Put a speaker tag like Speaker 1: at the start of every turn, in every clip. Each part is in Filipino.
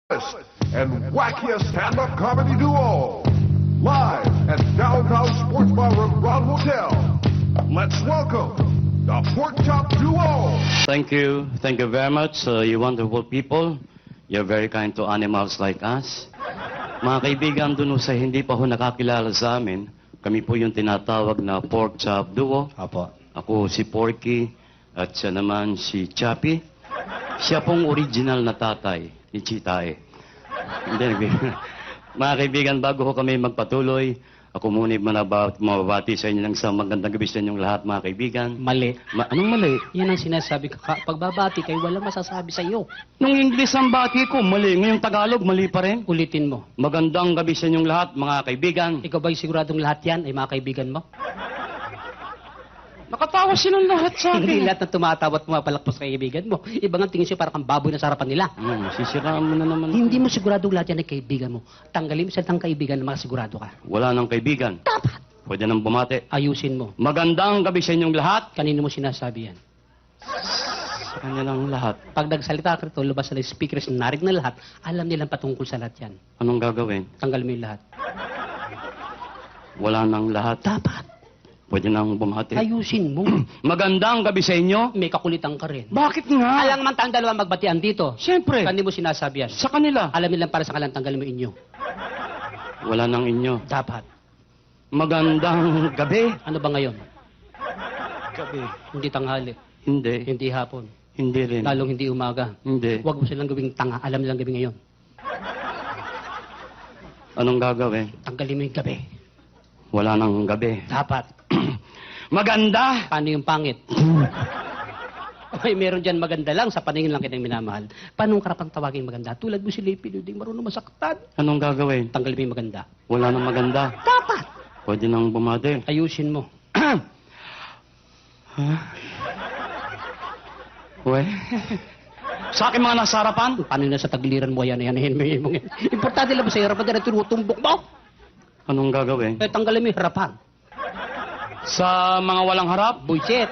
Speaker 1: and wackiest stand-up comedy duo. Live at Downtown Sports Bar and Brown Hotel. Let's welcome the Pork Chop Duo.
Speaker 2: Thank you. Thank you very much, you wonderful people. You're very kind to animals like us. Mga kaibigan, dun sa hindi pa ho nakakilala sa amin, kami po yung tinatawag na Pork Chop Duo.
Speaker 3: Apo.
Speaker 2: Ako si Porky at siya naman si Chappy. Siya pong original na tatay ni Chitae. Hindi, mga kaibigan, bago ko kami magpatuloy, ako muna mababati sa inyo ng isang magandang gabi sa inyong lahat, mga kaibigan.
Speaker 3: Mali.
Speaker 2: Anong mali?
Speaker 3: Yan ang sinasabi ko. Pagbabati kayo, walang masasabi sa iyo.
Speaker 2: Nung English ang bati ko, mali. Ngayong Tagalog, mali pa rin.
Speaker 3: Ulitin mo.
Speaker 2: Magandang gabi sa inyong lahat, mga kaibigan.
Speaker 3: Ikaw ba'y siguradong lahat yan ay mga kaibigan mo?
Speaker 2: Nakatawa silang lahat sa
Speaker 3: Hindi
Speaker 2: akin.
Speaker 3: lahat na tumatawa at pumapalakpas sa kaibigan mo. Iba nga tingin siya para kang baboy na sa harapan nila.
Speaker 2: Sisiraan mo na naman.
Speaker 3: Hindi mo siguradong lahat yan ay kaibigan mo. Tanggalin mo sa tang kaibigan na makasigurado ka.
Speaker 2: Wala nang kaibigan.
Speaker 3: Dapat.
Speaker 2: Pwede nang bumati.
Speaker 3: Ayusin mo.
Speaker 2: Magandang gabi sa inyong lahat.
Speaker 3: Kanino mo sinasabi yan?
Speaker 2: Sa kanilang lahat.
Speaker 3: Pag nagsalita ka rito, lumabas na yung speakers, narig na lahat, alam nilang patungkol sa lahat yan.
Speaker 2: Anong gagawin?
Speaker 3: Tanggal mo yung lahat.
Speaker 2: Wala nang lahat.
Speaker 3: Dapat.
Speaker 2: Pwede nang bumati.
Speaker 3: Ayusin mo.
Speaker 2: Magandang gabi sa inyo.
Speaker 3: May kakulitan ka rin.
Speaker 2: Bakit nga?
Speaker 3: Alam naman tayong dalawa magbatian dito.
Speaker 2: Siyempre.
Speaker 3: Kanino mo sinasabi yan?
Speaker 2: Sa kanila.
Speaker 3: Alam nilang para sa kalang tanggalin mo inyo.
Speaker 2: Wala nang inyo.
Speaker 3: Dapat.
Speaker 2: Magandang gabi.
Speaker 3: Ano ba ngayon?
Speaker 2: Gabi.
Speaker 3: Hindi tanghali.
Speaker 2: Hindi.
Speaker 3: Hindi hapon.
Speaker 2: Hindi rin.
Speaker 3: Lalong hindi umaga.
Speaker 2: Hindi.
Speaker 3: Huwag mo silang gawing tanga. Alam nilang gabi ngayon.
Speaker 2: Anong gagawin?
Speaker 3: Tanggalin mo yung gabi.
Speaker 2: Wala nang gabi.
Speaker 3: Dapat.
Speaker 2: Maganda.
Speaker 3: Paano yung pangit? Ay, meron dyan maganda lang. Sa paningin lang kitang minamahal. Paano ang karapang tawagin maganda? Tulad mo si Lepi, hindi marunong masaktan.
Speaker 2: Anong gagawin?
Speaker 3: Tanggalin mo yung maganda.
Speaker 2: Wala nang maganda.
Speaker 3: Dapat.
Speaker 2: Pwede nang bumati.
Speaker 3: Ayusin mo.
Speaker 2: Uwe. Sa akin mga nasa harapan.
Speaker 3: Paano na sa tagliran mo yan? Yan. Importante lang ba sa harapan na tinutumbok mo?
Speaker 2: Anong gagawin?
Speaker 3: Eh, tanggalin mo yung harapan.
Speaker 2: Sa mga walang harap?
Speaker 3: Bullshit.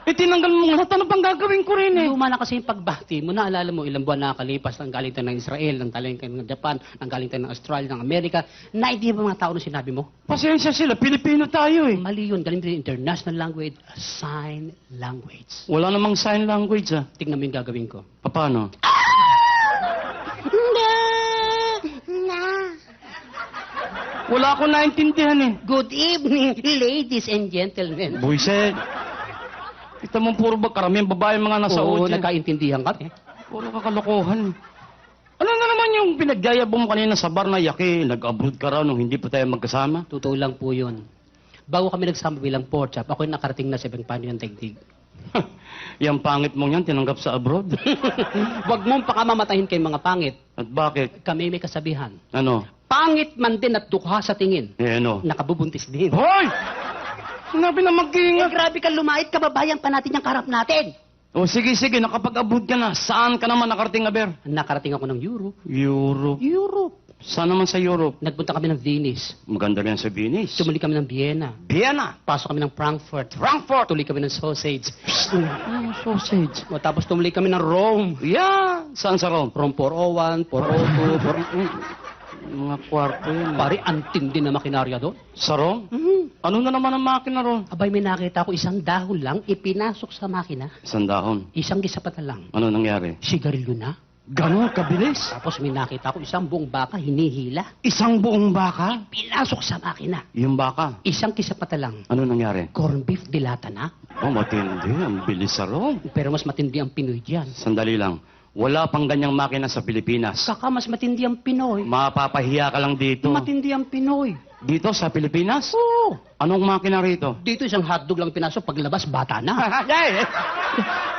Speaker 2: Tinanggal mo lahat. Ano pang gagawin ko rin
Speaker 3: Luma na kasi yung pagbati mo. Naalala mo, ilang buwan nakakalipas. Nang galing tayo ng Israel, nang galing tayo ng Japan, nang galing tayo ng Australia, ng Amerika. Naintindihan ba mga tao na sinabi mo?
Speaker 2: Pasensya sila. Pilipino tayo eh.
Speaker 3: Mali yun. Galing din international language, sign language.
Speaker 2: Wala namang sign language ah.
Speaker 3: Tingnan mo yung gagawin ko.
Speaker 2: Paano? Wala akong naintindihan eh.
Speaker 3: Good evening, ladies and gentlemen.
Speaker 2: Buiset. Kita mo puro ba karamihan babae mga nasa
Speaker 3: Oo,
Speaker 2: audio.
Speaker 3: nagkaintindihan kami.
Speaker 2: Puro kakalokohan. Ano na naman yung pinagyayabong mo kanina sa bar na yaki? Nag-abroad ka raw nung hindi pa tayo magkasama?
Speaker 3: Totoo lang po yun. Bago kami nagsama bilang pork chop, ako'y nakarating na sa ibang paano ng daigdig.
Speaker 2: Yang pangit mong yan, tinanggap sa abroad.
Speaker 3: Huwag mong pakamamatahin kay mga pangit.
Speaker 2: At bakit?
Speaker 3: Kami may kasabihan.
Speaker 2: Ano?
Speaker 3: Pangit man din at dukha sa tingin.
Speaker 2: Ano?
Speaker 3: Nakabubuntis din.
Speaker 2: Hoy! Sinabi na
Speaker 3: Eh,
Speaker 2: mag-iingat.
Speaker 3: grabe ka lumait, kababayan pa natin yung karap natin.
Speaker 2: O sige, nakapag-abroad ka na. Saan ka naman nakarating, Aber?
Speaker 3: Nakarating ako ng Europe.
Speaker 2: Europe.
Speaker 3: Europe.
Speaker 2: Saan naman sa Europe?
Speaker 3: Nagpunta kami ng Venice.
Speaker 2: Maganda rin sa Venice.
Speaker 3: Sumuli kami ng Vienna.
Speaker 2: Vienna.
Speaker 3: Pasok kami ng Frankfurt.
Speaker 2: Frankfurt.
Speaker 3: Tuloy kami ng sausage.
Speaker 2: Sausage.
Speaker 3: O, tapos tumuli kami ng Rome.
Speaker 2: Yeah. Saan sa Rome?
Speaker 3: Rome 401, 402,
Speaker 2: Mga kwarto yun.
Speaker 3: Pare, antindi na makinarya doon.
Speaker 2: Sa Rome? Ano na naman ang makina ron?
Speaker 3: Abay, may nakita ko isang dahon lang, ipinasok sa makina.
Speaker 2: Isang dahon.
Speaker 3: Isang gisapata lang.
Speaker 2: Ano nangyari?
Speaker 3: Sigarilyo na.
Speaker 2: Ganon kabilis?
Speaker 3: Tapos may nakita ko isang buong baka, hinihila.
Speaker 2: Isang buong baka?
Speaker 3: Pinasok sa makina.
Speaker 2: Yung baka.
Speaker 3: Isang kisapata lang.
Speaker 2: Ano nangyari?
Speaker 3: Corn beef dilata na.
Speaker 2: Oh, matindi. Ang bilis sa Rome.
Speaker 3: Pero mas matindi ang Pinoy diyan.
Speaker 2: Sandali lang. Wala pang ganyang makina sa Pilipinas.
Speaker 3: Kaka mas matindi ang Pinoy.
Speaker 2: Mapapahiya ka lang dito.
Speaker 3: Matindi ang Pinoy.
Speaker 2: Dito sa Pilipinas?
Speaker 3: Oo.
Speaker 2: Anong makina rito?
Speaker 3: Dito isang hotdog lang pinasok, paglabas bata na.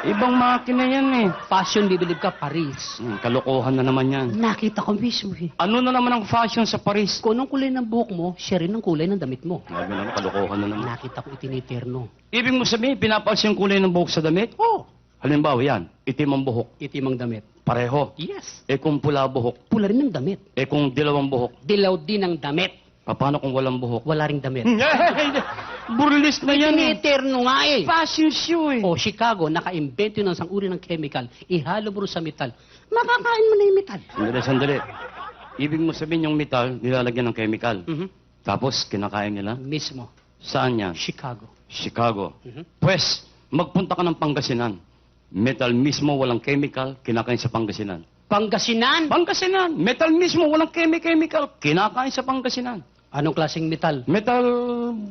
Speaker 2: Ibang makina yan eh.
Speaker 3: Fashion, bibilib ka, Paris.
Speaker 2: Kalokohan na naman yan.
Speaker 3: Nakita ko mismo eh.
Speaker 2: Ano na naman ang fashion sa Paris?
Speaker 3: Kung anong kulay ng buhok mo, siya rin ang kulay ng damit mo.
Speaker 2: Sabi naman, kalokohan na naman.
Speaker 3: Nakita ko itiniterno.
Speaker 2: Ibig mo sabihin, pinapalis yung kulay ng buhok sa damit?
Speaker 3: Oh,
Speaker 2: Halimbawa yan, itim ang buhok.
Speaker 3: itim ang damit.
Speaker 2: Pareho.
Speaker 3: Yes.
Speaker 2: Eh kung pula buhok,
Speaker 3: Pula rin ang damit.
Speaker 2: eh kung dilawang buhok,
Speaker 3: Dilaw din ang damit.
Speaker 2: paano kung walang buhok?
Speaker 3: Wala ring damit.
Speaker 2: Burlesque na yan eh.
Speaker 3: Eterno nga eh.
Speaker 2: Fashion show eh.
Speaker 3: O Chicago, naka-invento ng isang uri ng chemical, ihalo mo rin sa metal. Makakain mo na yung metal.
Speaker 2: Sandali. Ibig mo sabihin yung metal, nilalagyan ng chemical.
Speaker 3: Mhm.
Speaker 2: Tapos, kinakain nila?
Speaker 3: Mismo.
Speaker 2: Saan yan?
Speaker 3: Chicago.
Speaker 2: Chicago.
Speaker 3: Mhm.
Speaker 2: Pwes, magpunta ka ng Pangasinan. Metal mismo, walang chemical, kinakain sa Pangasinan.
Speaker 3: Pangasinan?
Speaker 2: Pangasinan! Metal mismo, walang chemical, kinakain sa Pangasinan.
Speaker 3: Anong klaseng metal?
Speaker 2: Metal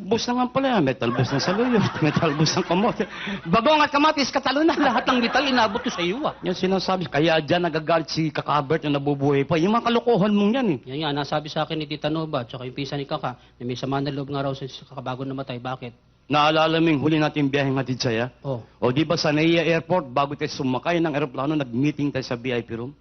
Speaker 2: bus na nga pala yan. Metal bus ng saluyot. Metal bus ng kamote. Bagong at kamatis, Cataluna.
Speaker 3: Lahat ng metal inabot ko sa iyo ah.
Speaker 2: Yan sinasabi. Kaya dyan nagagalit si Kakabert na nabubuhay pa. Yung mga kalokohan mong yan eh.
Speaker 3: Yan nga, nasabi sa akin ni Tita Nova at saka yung pinsan ni Kaka na may sama na loob nga raw sa kakabago namatay. Bakit?
Speaker 2: Naalala mo yung huli natin biyaheng hatid saya?
Speaker 3: Oh.
Speaker 2: O di ba sa NAIA Airport, bago tayo sumakay ng aeroplano, nag-meeting tayo sa VIP room?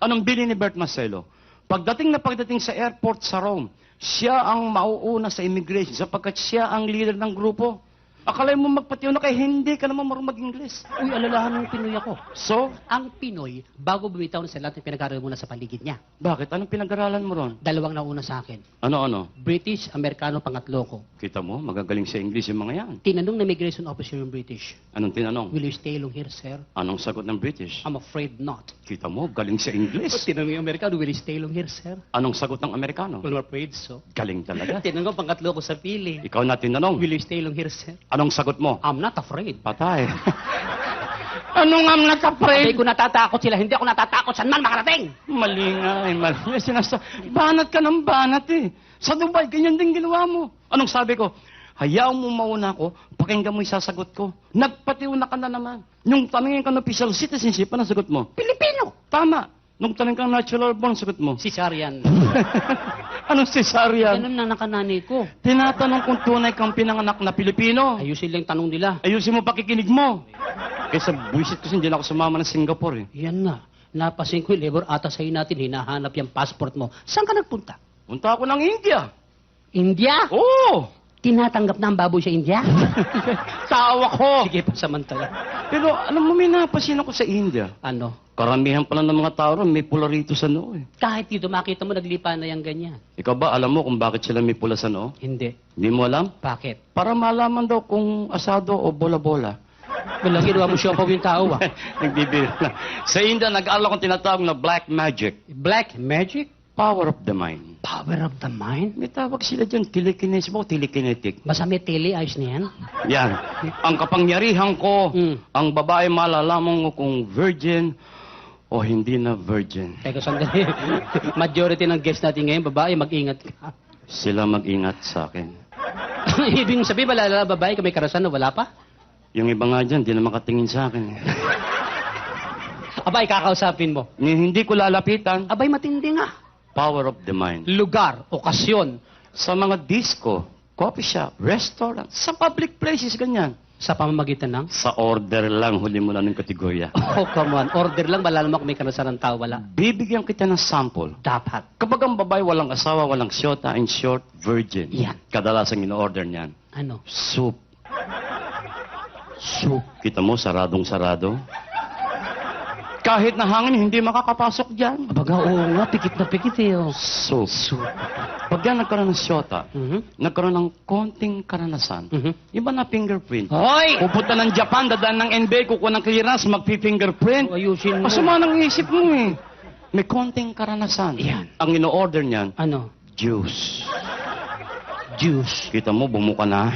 Speaker 2: Anong bili ni Bert Marcelo? Pagdating sa airport sa Rome, siya ang mauuna sa immigration sapagkat siya ang leader ng grupo. Akala mo magpatiyo na kay hindi ka naman marunong mag-Ingles.
Speaker 3: Uy, alalahan ng Pinoy ako.
Speaker 2: So,
Speaker 3: Ang Pinoy, bago bumitaw na sa lahat ng pinag-aaral muna sa paligid niya.
Speaker 2: bakit? Anong pinag-aralan mo ron?
Speaker 3: Dalawang nauna sa akin.
Speaker 2: Ano?
Speaker 3: British, Amerikano, pangatlo ko.
Speaker 2: Kita mo, magagaling sa English yung mga yan.
Speaker 3: Tinanong na immigration officer yung British,
Speaker 2: Anong tinanong?
Speaker 3: will you stay long here, sir?
Speaker 2: Anong sagot ng British?
Speaker 3: I'm afraid not.
Speaker 2: Kita mo, galing sa English.
Speaker 3: Tinanong yung Amerikano, will you stay long here, sir?
Speaker 2: Anong sagot ng Amerikano?
Speaker 3: Well, I'm afraid so.
Speaker 2: Galing talaga.
Speaker 3: Tinanong pangatlo ko sa pili,
Speaker 2: Ikaw na tinanong.
Speaker 3: will you stay long here, sir?
Speaker 2: Anong sagot mo?
Speaker 3: I'm not afraid.
Speaker 2: Patay. Anong am
Speaker 3: Sabi
Speaker 2: naka-pray?
Speaker 3: ko natatakot sila, hindi ako natatakot saan man makarating.
Speaker 2: Mali nga eh, mali. Banat ka ng banat eh. Sa Dubai, ganyan din ginawa mo. Anong sabi ko? Hayaan mo mauna ko, pakinggan mo yung sasagot ko. Nagpatiuna ka na naman. Yung tanongin ka ng official citizenship, ano sagot mo?
Speaker 3: Pilipino.
Speaker 2: Tama. Nung tanong kang natural born, sagot mo.
Speaker 3: Cesarean.
Speaker 2: Anong cesarean?
Speaker 3: Ganun na nakanani ko.
Speaker 2: Tinatanong kung tunay kang pinanganak na Pilipino.
Speaker 3: Ayusin lang tanong nila.
Speaker 2: Ayusin mo pakikinig mo. Kaysa buwisit kasi hindi na ako sumama ng Singapore eh.
Speaker 3: Yan nga. Napasin ko yung labor ata sa'yo natin, hinahanap yung passport mo. Saan ka nagpunta?
Speaker 2: Punta ako ng India.
Speaker 3: India?
Speaker 2: Oo!
Speaker 3: Tinatanggap na ang baboy sa India?
Speaker 2: Tawa ko!
Speaker 3: Sige pa samantala.
Speaker 2: Pero alam mo, may napasin ako sa India.
Speaker 3: Ano?
Speaker 2: Karamihan pala ng mga tao ron, may pula rito sa noo eh.
Speaker 3: Kahit dito makita mo naglipa na yung ganyan.
Speaker 2: Ikaw ba, alam mo kung bakit sila may pula sa noo?
Speaker 3: Hindi.
Speaker 2: Hindi mo alam?
Speaker 3: Bakit?
Speaker 2: Para malaman daw kung asado o bola-bola.
Speaker 3: Walang ginawa mo siya pa yung tao ah.
Speaker 2: Nagbibiro lang. Sa India, nag-alala kong tinatawag na black magic.
Speaker 3: Black magic?
Speaker 2: Power of the mind.
Speaker 3: Power of the mind?
Speaker 2: May tawag sila dyan, telekinesis mo, telekinetic.
Speaker 3: Basta may tele, ayos na yan.
Speaker 2: Yan. Ang kapangyarihan ko,
Speaker 3: Mm.
Speaker 2: ang babae malalaman ko kung virgin o hindi na virgin.
Speaker 3: Teka, sandali. Majority ng guests natin ngayon, babae, mag-ingat ka.
Speaker 2: Sila mag-ingat sa akin.
Speaker 3: Ibig sabihin, wala babae ka may karasan o wala pa?
Speaker 2: Yung iba nga dyan, di na makatingin sa akin.
Speaker 3: Abay, kakausapin mo.
Speaker 2: Hindi ko lalapitan.
Speaker 3: Abay, matindi nga.
Speaker 2: Power of the mind.
Speaker 3: Lugar, okasyon,
Speaker 2: Sa mga disco, coffee shop, restaurant, sa public places, ganyan.
Speaker 3: sa pamamagitan ng...
Speaker 2: Sa order lang, huli mo lang ng kategorya.
Speaker 3: Oh, come on. Order lang, malalaman kung may karasan ng tao, wala.
Speaker 2: Bibigyan kita ng sample.
Speaker 3: Dapat.
Speaker 2: Kapag ang babae walang asawa, walang siyota, in short, virgin.
Speaker 3: Yan.
Speaker 2: Kadalasan in-order niyan.
Speaker 3: Ano?
Speaker 2: Soup. Soup. Kita mo, saradong-sarado. Kahit na hangin, hindi makakapasok dyan.
Speaker 3: Abaga, oo nga, pikit na pikit eh. Oh.
Speaker 2: Soup. Pag yan nagkaroon ng siyota,
Speaker 3: Mhm.
Speaker 2: nagkaroon ng konting karanasan,
Speaker 3: Mhm.
Speaker 2: iba na fingerprint.
Speaker 3: Hoy!
Speaker 2: Pupunta ng Japan, dadaan ng NBA, kukuha ng clearance, magpi-fingerprint.
Speaker 3: Ayusin mo.
Speaker 2: Masama ng isip mo eh. May konting karanasan.
Speaker 3: Yan.
Speaker 2: Ang ino-order niyan,
Speaker 3: Ano?
Speaker 2: juice.
Speaker 3: Juice.
Speaker 2: Kita mo, bumuka na.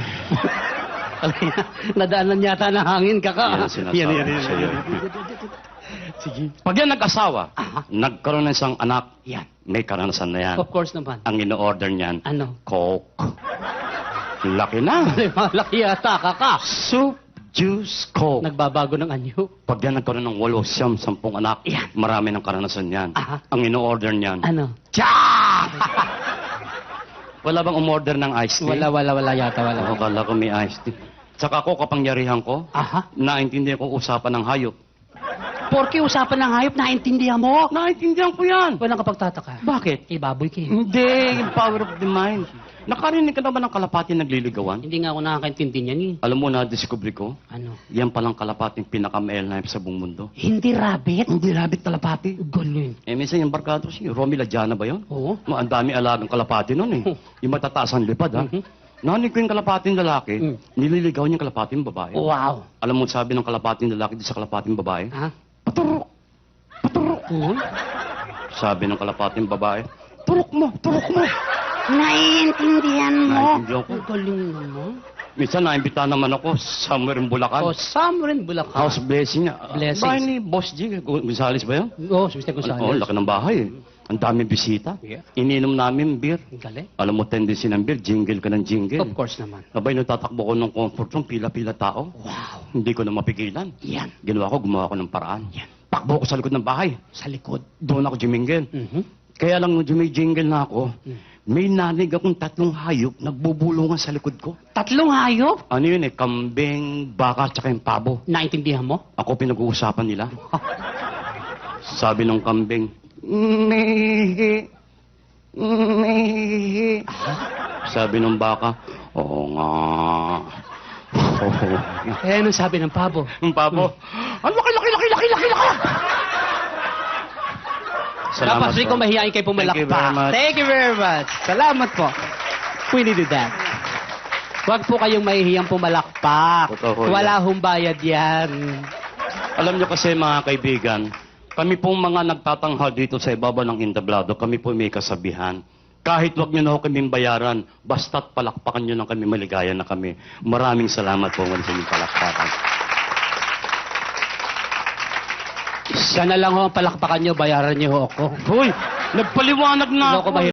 Speaker 3: Nadaanan yata ng hangin, kaka.
Speaker 2: Yan ang sinasabi ko sa'yo.
Speaker 3: Sige.
Speaker 2: Pag yan nag-asawa,
Speaker 3: Aha.
Speaker 2: nagkaroon ng isang anak,
Speaker 3: Yan.
Speaker 2: may karanasan na yan.
Speaker 3: Of course naman.
Speaker 2: Ang ino-order niyan,
Speaker 3: Ano?
Speaker 2: Coke. Laki na.
Speaker 3: Malaki yata, kaka.
Speaker 2: Soup, juice, Coke.
Speaker 3: Nagbabago ng anyo.
Speaker 2: Pag yan nagkaroon ng 8, 10 anak,
Speaker 3: Yan.
Speaker 2: marami ng karanasan yan.
Speaker 3: Aha.
Speaker 2: Ang ino-order niyan,
Speaker 3: Ano?
Speaker 2: Tsa! Wala bang umorder ng iced tea?
Speaker 3: Wala yata, wala.
Speaker 2: Ako, kala ko may iced tea. Tsaka ako, kapangyarihan ko,
Speaker 3: Aha.
Speaker 2: naintindihan ko usapan ng hayop.
Speaker 3: Porke usapan ng hayop, naintindihan mo.
Speaker 2: Naintindihan ko yan.
Speaker 3: Walang kapagtataka.
Speaker 2: Bakit?
Speaker 3: Baboy ka eh.
Speaker 2: Hindi, yung power of the mind. Nakarinig ka na ba ng kalapati nagliligawan?
Speaker 3: Hindi nga ako nakakaintindi niyan eh.
Speaker 2: Alam mo na, discovery ko,
Speaker 3: Ano?
Speaker 2: yan palang kalapating pinaka-mail sa buong mundo.
Speaker 3: Hindi rabbit?
Speaker 2: Hindi rabbit kalapati.
Speaker 3: Galing.
Speaker 2: Eh, minsan yung barkado si Romy Ladiana ba yun?
Speaker 3: Oo.
Speaker 2: Ang dami alagang kalapati nun eh. Yung matataas ang lipad ha.
Speaker 3: Mhm.
Speaker 2: Narinig ko yung kalapating lalaki,
Speaker 3: Mm.
Speaker 2: nililigaw niya yung kalapating babae.
Speaker 3: Wow.
Speaker 2: Alam mo sabi ng kalapating lalaki doon sa kalapating babae?
Speaker 3: Ha?
Speaker 2: Paturok! Paturok!
Speaker 3: Hmm?
Speaker 2: Sabi ng kalapating babae, turok mo! Turok mo!
Speaker 3: Naiintindihan mo.
Speaker 2: Naiintindihan ko.
Speaker 3: Ang galing naman.
Speaker 2: Minsan naimbita naman ako somewhere in Bulacan.
Speaker 3: Oh, somewhere in Bulacan.
Speaker 2: House blessing niya.
Speaker 3: Blessings.
Speaker 2: Bahay ni Boss G. Gonzales ba yun?
Speaker 3: Oh, si Mr. Gonzales.
Speaker 2: Oo, laki ng bahay. Ang daming bisita.
Speaker 3: Yeah.
Speaker 2: Ininom namin beer.
Speaker 3: Ang galing.
Speaker 2: Alam mo, tendency ng beer, jingle ka ng jingle.
Speaker 3: Of course naman.
Speaker 2: Abay, nagtatakbo ko ng comfort room, pila-pila tao.
Speaker 3: Wow.
Speaker 2: Hindi ko na mapigilan.
Speaker 3: Yan.
Speaker 2: Gumawa ko ng paraan.
Speaker 3: Yan.
Speaker 2: Takbo ko sa likod ng bahay.
Speaker 3: Sa likod.
Speaker 2: Doon ako jumingil.
Speaker 3: Mhm.
Speaker 2: Kaya lang nung jingle na ako, may nanig akong 3 hayop nagbubulungan sa likod ko.
Speaker 3: 3 hayop?
Speaker 2: Ano yun eh, kambing, baka, tsaka yung pabo.
Speaker 3: Naintindihan mo?
Speaker 2: Ako pinag-uusapan nila. Sabi ng kambing, "Nehe, nehe." Sabi ng baka, oo nga. Oo.
Speaker 3: Eh, anong sabi ng pabo?
Speaker 2: Yung pabo, ang laki!
Speaker 3: Dapat
Speaker 2: po.
Speaker 3: Rico, mahihain kayo
Speaker 2: Thank you very
Speaker 3: pumalakpak.
Speaker 2: much.
Speaker 3: Thank you very much. Salamat po. We needed that. Huwag po kayong mahihiyang pumalakpak.
Speaker 2: Totoo yan.
Speaker 3: Wala hong bayad yan.
Speaker 2: Alam nyo kasi mga kaibigan, kami pong mga nagtatanghal dito sa ibaba ng entablado, kami po may kasabihan. Kahit wag nyo na ho kaming bayaran, basta't palakpakan nyo na kami, maligaya na kami. Maraming salamat po sa inyong palakpakan.
Speaker 3: Sana lang ho ang palakpakan nyo, bayaran nyo ho ako.
Speaker 2: Hoy, nagpaliwanag na
Speaker 3: Loko
Speaker 2: ako.